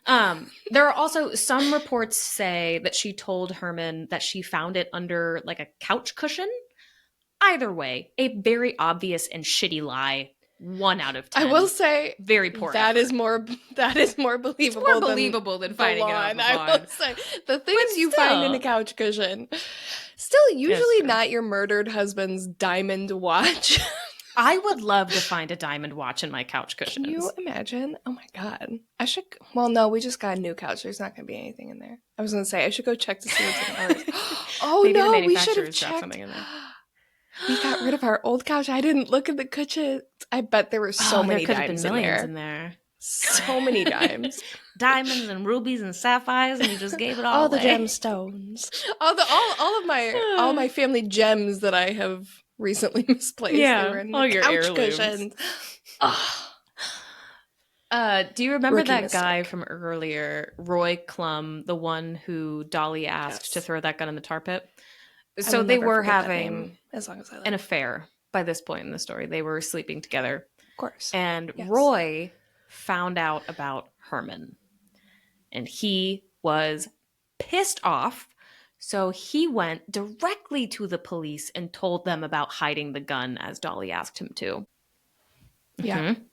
A: There are also some reports say that she told Herman that she found it under like a couch cushion. Either way, a very obvious and shitty lie. 1 out of 10.
B: I will say
A: very poor
B: that
A: effort.
B: is more believable.
A: It's more believable than finding it off
B: lawn.
A: a
B: I
A: lawn.
B: will say the things you find in a couch cushion. Still, usually not your murdered husband's diamond watch.
A: I would love to find a diamond watch in my couch cushions.
B: Can you imagine? Oh my god. I should. Well, no, we just got a new couch. There's not going to be anything in there. I was going to say I should go check to see what's in ours. Oh
A: Maybe
B: no, we should have checked.
A: Something in there.
B: We got rid of our old couch. I didn't look at the cushions. I bet there were so many dimes in there. So many dimes.
A: Diamonds and rubies and sapphires, and you just gave it all
B: the
A: away.
B: gemstones. all my family gems that I have recently misplaced.
A: Yeah,
B: they were in
A: all your
B: couch
A: heirlooms.
B: Cushions.
A: Do you remember
B: Rookie
A: that
B: mistake.
A: guy from earlier, Roy Klum, the one who Dolly asked to throw that gun in the tar pit? So they were having
B: as long as I
A: an affair by this point in the story. They were sleeping together.
B: Of course.
A: And Roy found out about Herman. And he was pissed off. So he went directly to the police and told them about hiding the gun as Dolly asked him to.
B: Yeah.
A: Mm-hmm.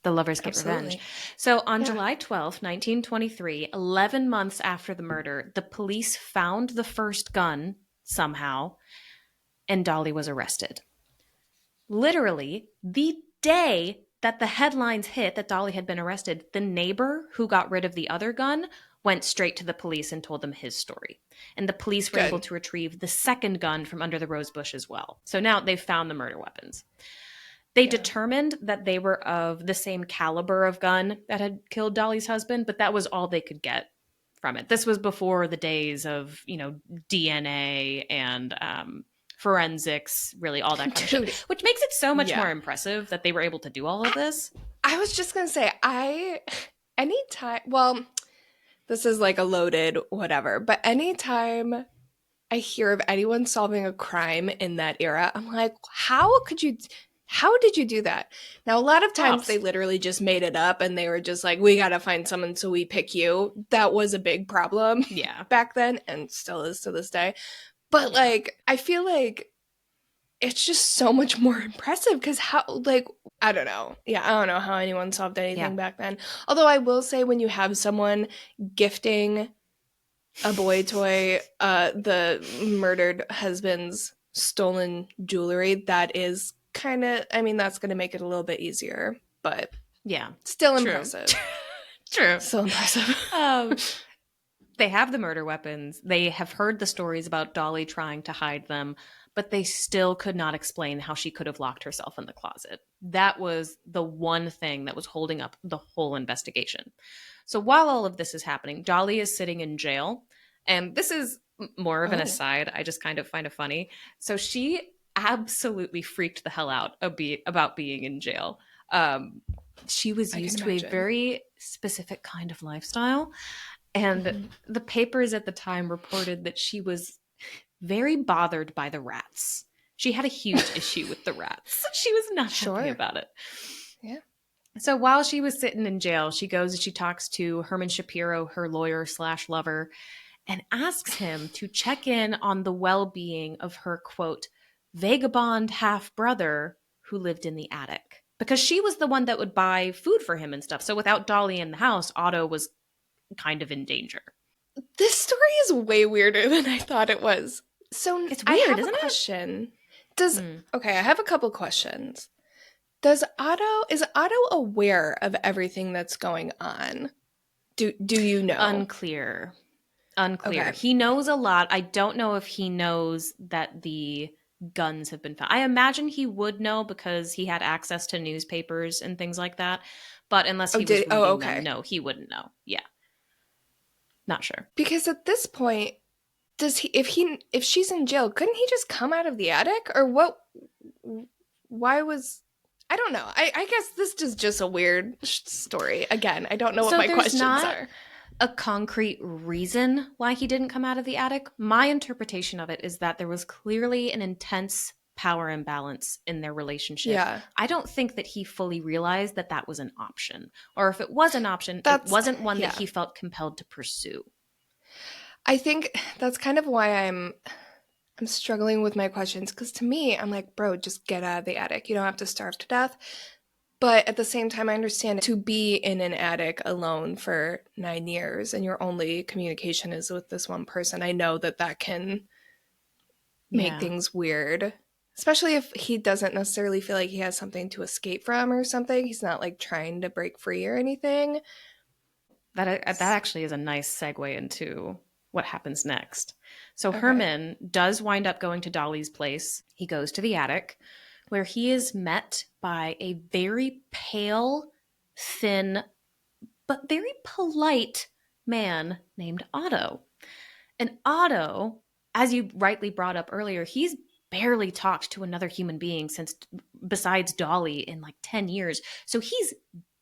A: The lovers get revenge. So on July 12th, 1923, 11 months after the murder, the police found the first gun somehow, and Dolly was arrested. Literally, the day that the headlines hit that Dolly had been arrested, the neighbor who got rid of the other gun went straight to the police and told them his story. And the police were able to retrieve the second gun from under the rose bush as well. So now they've found the murder weapons. They determined that they were of the same caliber of gun that had killed Dolly's husband, but that was all they could get from it. This was before the days of, DNA and forensics, really all that kind of shit, which makes it so much more impressive that they were able to do all of this.
B: I was just going to say, this is like a loaded whatever, but anytime I hear of anyone solving a crime in that era, I'm like, how did you do that? Now, a lot of times they literally just made it up and they were just like, we got to find someone, so we pick you. That was a big problem back then and still is to this day. But like, I feel like it's just so much more impressive because I don't know. Yeah, I don't know how anyone solved anything back then. Although I will say when you have someone gifting a boy toy, the murdered husband's stolen jewelry, that is kind of, that's going to make it a little bit easier, but still impressive.
A: True.
B: Still impressive.
A: They have the murder weapons. They have heard the stories about Dolly trying to hide them, but they still could not explain how she could have locked herself in the closet. That was the one thing that was holding up the whole investigation. So while all of this is happening, Dolly is sitting in jail, and this is more of an aside. I just kind of find it funny. So she absolutely freaked the hell out about being in jail. She was used to a very specific kind of lifestyle. And the papers at the time reported that she was very bothered by the rats. She had a huge issue with the rats. She was not happy about it.
B: Yeah.
A: So while she was sitting in jail, she goes and she talks to Herman Shapiro, her lawyer/lover, and asks him to check in on the well-being of her, quote, vagabond half-brother who lived in the attic. Because she was the one that would buy food for him and stuff. So without Dolly in the house, Otto was kind of in danger.
B: This story is way weirder than I thought it was. So
A: it's weird, isn't
B: it? Question. I have a couple questions. Is Otto aware of everything that's going on? Do you know?
A: Unclear.
B: Okay.
A: He knows a lot. I don't know if he knows that the guns have been found. I imagine he would know because he had access to newspapers and things like that. But unless he was reading them, no, he wouldn't know. Yeah. Not sure.
B: Because at this point, if she's in jail, couldn't he just come out of the attic? Or what? Why was... I don't know. I guess this is just a weird story. Again, I don't know what my questions are.
A: A concrete reason why he didn't come out of the attic. My interpretation of it is that there was clearly an intense power imbalance in their relationship.
B: Yeah.
A: I don't think that he fully realized that that was an option. Or if it was an option, it
B: That's-
A: wasn't one
B: yeah.
A: that he felt compelled to pursue.
B: I think that's kind of why I'm struggling with my questions, because to me, I'm like, bro, just get out of the attic. You don't have to starve to death. But at the same time, I understand to be in an attic alone for 9 years and your only communication is with this one person. I know that that can make
A: Yeah.
B: things weird, especially if he doesn't necessarily feel like he has something to escape from or something. He's not like trying to break free or anything.
A: That actually is a nice segue into what happens next. So
B: Okay.
A: Herman does wind up going to Dolly's place. He goes to the attic where he is met by a very pale, thin, but very polite man named Otto. And Otto, as you rightly brought up earlier, he's barely talked to another human being since besides Dolly in like 10 years. So he's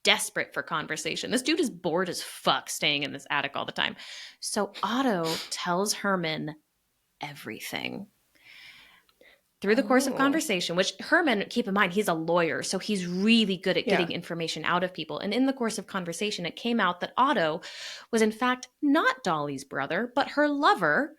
A: desperate for conversation. This dude is bored as fuck staying in this attic all the time. So Otto tells Herman everything. Through the course of conversation, which Herman, keep in mind, he's a lawyer, so he's really good at getting information out of people. And in the course of conversation, it came out that Otto was in fact not Dolly's brother, but her lover,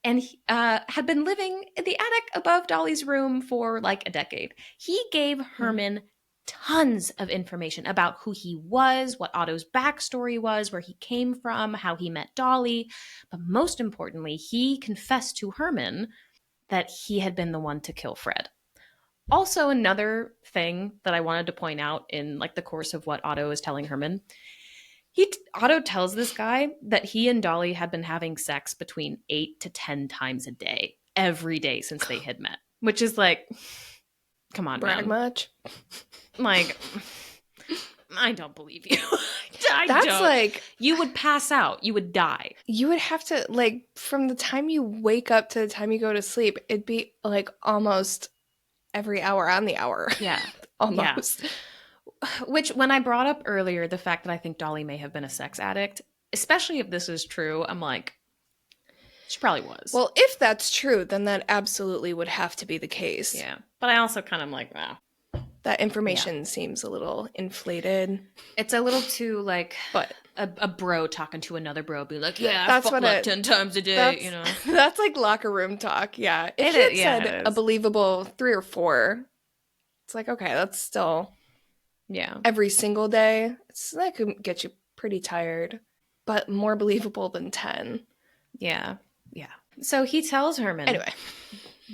A: and had been living in the attic above Dolly's room for like a decade. He gave Herman tons of information about who he was, what Otto's backstory was, where he came from, how he met Dolly. But most importantly, he confessed to Herman that he had been the one to kill Fred. Also, another thing that I wanted to point out in like the course of what Otto is telling Herman, Otto tells this guy that he and Dolly had been having sex between 8 to 10 times a day, every day since they had met, which is like, come on,
B: brag
A: man.
B: much.
A: Like, I don't believe you.
B: That's like,
A: you would pass out. You would die.
B: you would have to, like, from the time you wake up to the time you go to sleep, it'd be like almost every hour on the hour.
A: Yeah.
B: Almost.
A: Yeah. Which, when I brought up earlier the fact that I think Dolly may have been a sex addict, especially if this is true, I'm like, she probably was.
B: Well, if that's true, then that absolutely would have to be the case.
A: Yeah. But I also kind of like, wow.
B: That information seems a little inflated.
A: It's a little too like
B: but
A: a bro talking to another bro, be like, yeah,
B: that's
A: I fuck
B: what
A: like 10 times a day, you know.
B: That's like locker room talk. Yeah. If you had said a believable 3 or 4, it's like, okay, that's still every single day. That could get you pretty tired, but more believable than 10.
A: Yeah. Yeah. So he tells Herman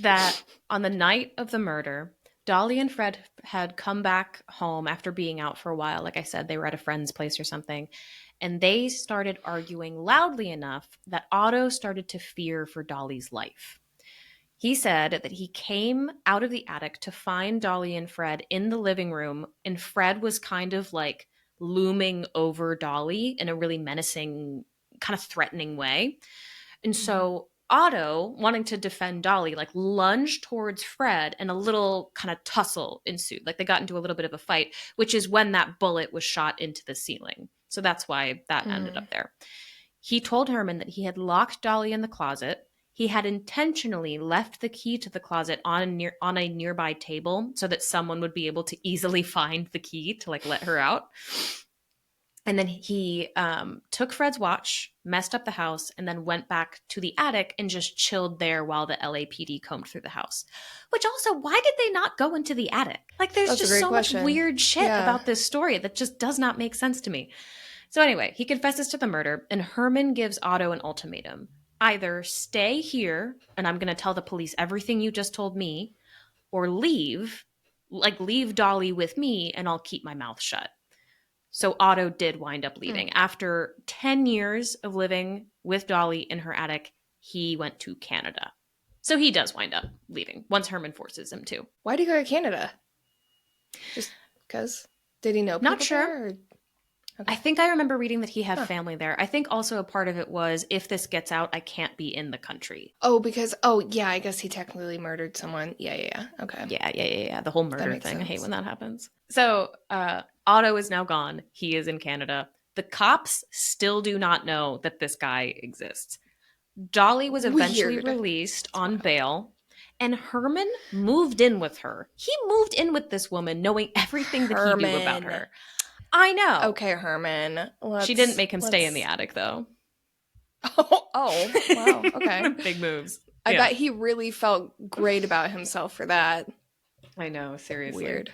A: that on the night of the murder, Dolly and Fred had come back home after being out for a while. Like I said, they were at a friend's place or something. And they started arguing loudly enough that Otto started to fear for Dolly's life. He said that he came out of the attic to find Dolly and Fred in the living room. And Fred was kind of like looming over Dolly in a really menacing, kind of threatening way. And so Otto, wanting to defend Dolly, like lunged towards Fred and a little kind of tussle ensued. Like they got into a little bit of a fight, which is when that bullet was shot into the ceiling. So that's why that ended up there. He told Herman that he had locked Dolly in the closet. He had intentionally left the key to the closet on a nearby table so that someone would be able to easily find the key to like let her out. And then he took Fred's watch, messed up the house, and then went back to the attic and just chilled there while the LAPD combed through the house. Which also, why did they not go into the attic? Like, there's just so much weird shit about this story that just does not make sense to me. So anyway, he confesses to the murder, and Herman gives Otto an ultimatum. Either stay here, and I'm going to tell the police everything you just told me, or leave Dolly with me, and I'll keep my mouth shut. So Otto did wind up leaving. After 10 years of living with Dolly in her attic, he went to Canada. So he does wind up leaving once Herman forces him to.
B: Why did he go to Canada? Just because? Did he know people
A: Not sure.
B: there, or? Okay.
A: I think I remember reading that he had family there. I think also a part of it was, if this gets out, I can't be in the country.
B: Oh, because, I guess he technically murdered someone. Yeah. Okay.
A: Yeah. The whole murder thing. Sense. I hate when that happens. So Otto is now gone. He is in Canada. The cops still do not know that this guy exists. Dolly was eventually released on bail. And Herman moved in with her. He moved in with this woman knowing everything that he knew about her. I know.
B: Okay, Herman.
A: She didn't make him stay in the attic, though.
B: Oh, wow. Okay.
A: Big moves.
B: I bet he really felt great about himself for that.
A: I know, seriously.
B: Weird.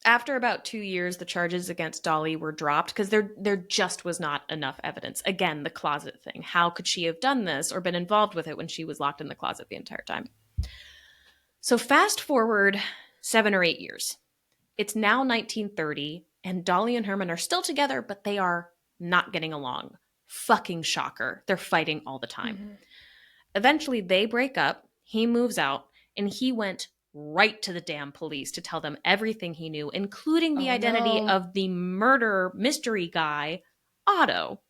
A: After about 2 years, the charges against Dolly were dropped because there just was not enough evidence. Again, the closet thing. How could she have done this or been involved with it when she was locked in the closet the entire time? So fast forward 7 or 8 years. It's now 1930, and Dolly and Herman are still together, but they are not getting along. Fucking shocker. They're fighting all the time. Mm-hmm. Eventually, they break up. He moves out, and he went right to the damn police to tell them everything he knew, including the identity of the murder mystery guy, Otto.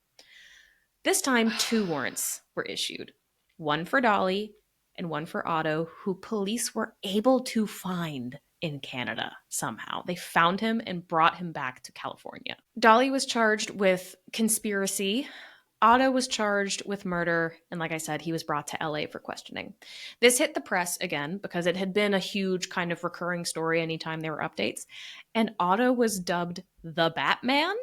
A: This time, 2 warrants were issued. One for Dolly and one for Otto, who police were able to find in Canada somehow. They found him and brought him back to California. Dolly was charged with conspiracy. Otto was charged with murder, and like I said, he was brought to LA for questioning. This hit the press again because it had been a huge kind of recurring story anytime there were updates, and Otto was dubbed the Batman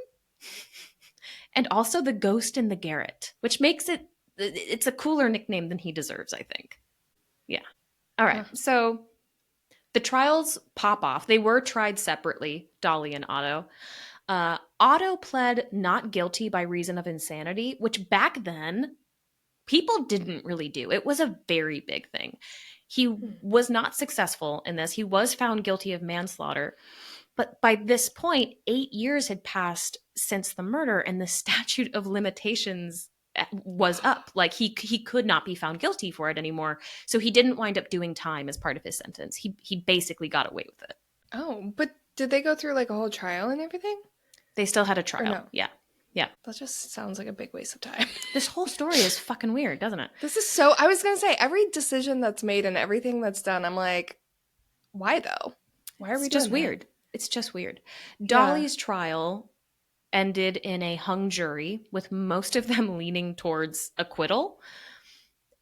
A: and also the Ghost in the Garret, which makes it's a cooler nickname than he deserves, I think. Yeah. All right, so the trials pop off. They were tried separately, Dolly and Otto. Otto pled not guilty by reason of insanity, which back then people didn't really do. It was a very big thing. He was not successful in this. He was found guilty of manslaughter. But by this point, 8 years had passed since the murder, and the statute of limitations was up. Like he could not be found guilty for it anymore. So he didn't wind up doing time as part of his sentence. He basically got away with it.
B: Oh, but did they go through like a whole trial and everything?
A: They still had a trial. No? Yeah.
B: That just sounds like a big waste of time.
A: This whole story is fucking weird, doesn't it?
B: I was going to say, every decision that's made and everything that's done, I'm like, why though? Why are we
A: just weird? It's just weird. Dolly's trial ended in a hung jury, with most of them leaning towards acquittal.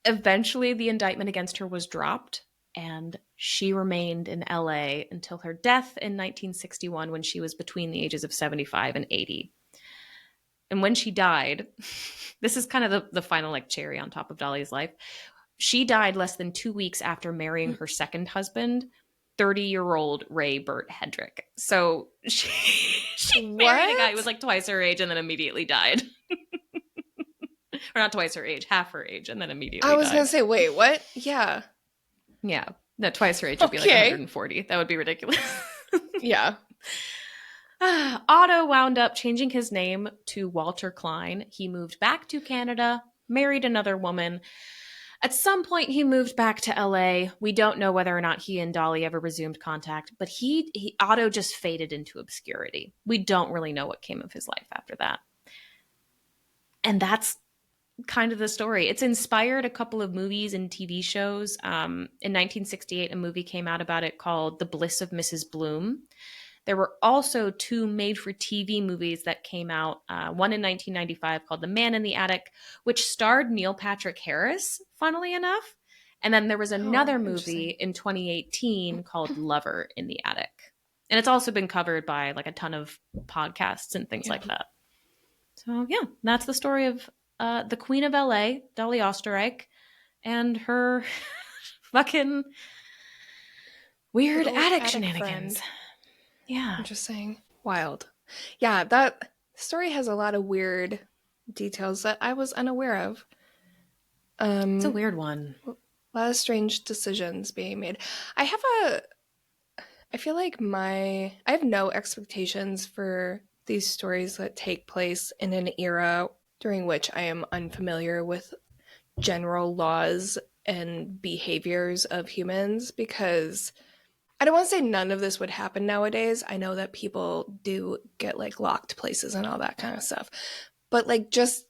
A: Eventually, the indictment against her was dropped, and she remained in LA until her death in 1961 when she was between the ages of 75 and 80. And when she died, this is kind of the final like cherry on top of Dolly's life. She died less than 2 weeks after marrying her second husband, 30-year-old Ray Burt Hedrick. So she married a guy who was like twice her age and then immediately died. Or not twice her age, half her age, and then immediately died.
B: I was going to say, wait, what? Yeah.
A: Yeah. No, twice her age would be like 140. That would be ridiculous.
B: Yeah.
A: Otto wound up changing his name to Walter Klein. He moved back to Canada, married another woman. At some point, he moved back to LA. We don't know whether or not he and Dolly ever resumed contact, but Otto just faded into obscurity. We don't really know what came of his life after that. And that's kind of the story. It's inspired a couple of movies and TV shows. In 1968, a movie came out about it called The Bliss of Mrs. Bloom. There were also 2 made-for-TV movies that came out, one in 1995 called The Man in the Attic, which starred Neil Patrick Harris, funnily enough. And then there was another movie in 2018 called Lover in the Attic. And it's also been covered by like a ton of podcasts and things like that. So yeah, that's the story of the Queen of LA, Dolly Oesterreich, and her fucking weird attic shenanigans.
B: Friend.
A: Yeah.
B: Interesting. Wild. Yeah, that story has a lot of weird details that I was unaware of.
A: It's a weird one.
B: A lot of strange decisions being made. I feel like I have no expectations for these stories that take place in an era during which I am unfamiliar with general laws and behaviors of humans, because I don't want to say none of this would happen nowadays. I know that people do get like locked places and all that kind of stuff. But like just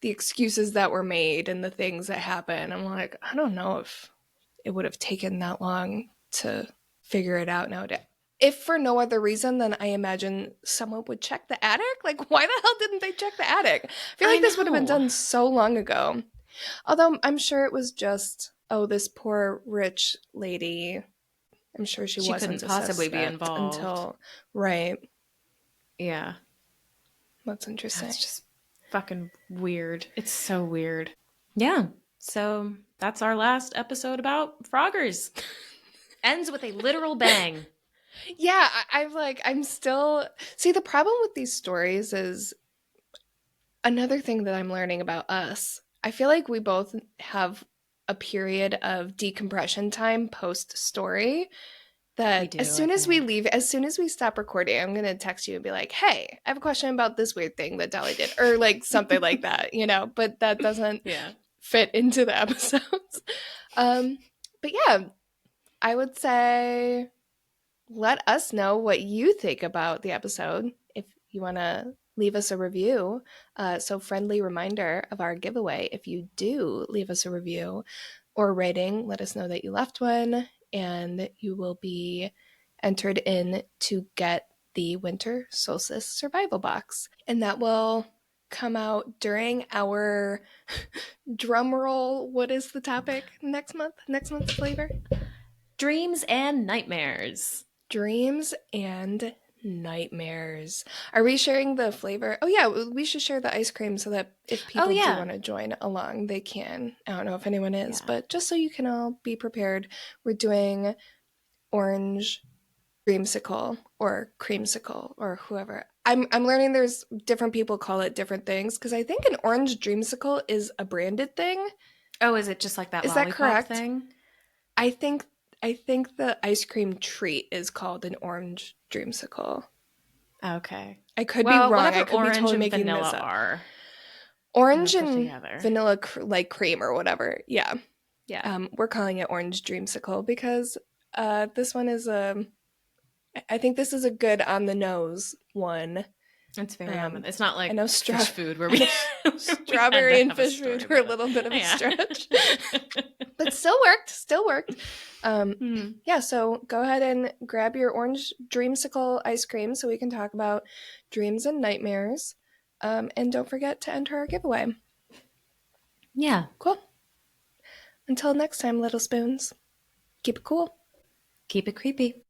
B: the excuses that were made and the things that happen, I'm like, I don't know if it would have taken that long to figure it out nowadays. If for no other reason than I imagine someone would check the attic. Like, why the hell didn't they check the attic? I feel like this would have been done so long ago. Although I'm sure it was just oh, this poor rich lady, I'm sure she wasn't
A: couldn't
B: a
A: possibly be
B: suspect
A: involved.
B: until, right.
A: Yeah.
B: That's interesting.
A: That's just fucking weird. It's so weird. Yeah. So that's our last episode about Froggers. Ends with a literal bang.
B: Yeah, I'm still, see, the problem with these stories is another thing that I'm learning about us. I feel like we both have a period of decompression time post story
A: We
B: that
A: do,
B: as soon
A: I
B: as we
A: think.
B: leave, as soon as we stop recording, I'm going to text you and be like, hey, I have a question about this weird thing that Dolly did, or like something like that, but that doesn't
A: Yeah.
B: fit into the episodes. um, but yeah, I would say let us know what you think about the episode if you want to leave us a review. So, friendly reminder of our giveaway. If you do leave us a review or rating, let us know that you left one, and you will be entered in to get the Winter Solstice Survival Box. And that will come out during our drum roll. What is the topic next month? Next month's flavor?
A: Dreams and nightmares.
B: Dreams and nightmares. Are we sharing the flavor? Oh, yeah, we should share the ice cream so that if people do want to join along, they can. I don't know if anyone is, but just so you can all be prepared, we're doing orange dreamsicle or creamsicle or whoever. I'm learning there's different people call it different things because I think an orange dreamsicle is a branded thing.
A: Oh, is it just like that
B: Is that
A: lollipop
B: correct?
A: thing?
B: I think the ice cream treat is called an orange dreamsicle.
A: Okay.
B: I could be wrong. I could be totally
A: and
B: making
A: vanilla
B: this up.
A: are.
B: Orange
A: Put
B: and
A: together.
B: vanilla like cream or whatever. Yeah.
A: Yeah.
B: We're calling it orange dreamsicle because this one is I think this is a good on the nose one.
A: It's very it's not like
B: I know
A: fish food where we
B: strawberry and fish food were a little bit of a stretch. But still worked. Yeah, so go ahead and grab your orange dreamsicle ice cream so we can talk about dreams and nightmares. And don't forget to enter our giveaway.
A: Yeah.
B: Cool. Until next time, little spoons, keep it cool.
A: Keep it creepy.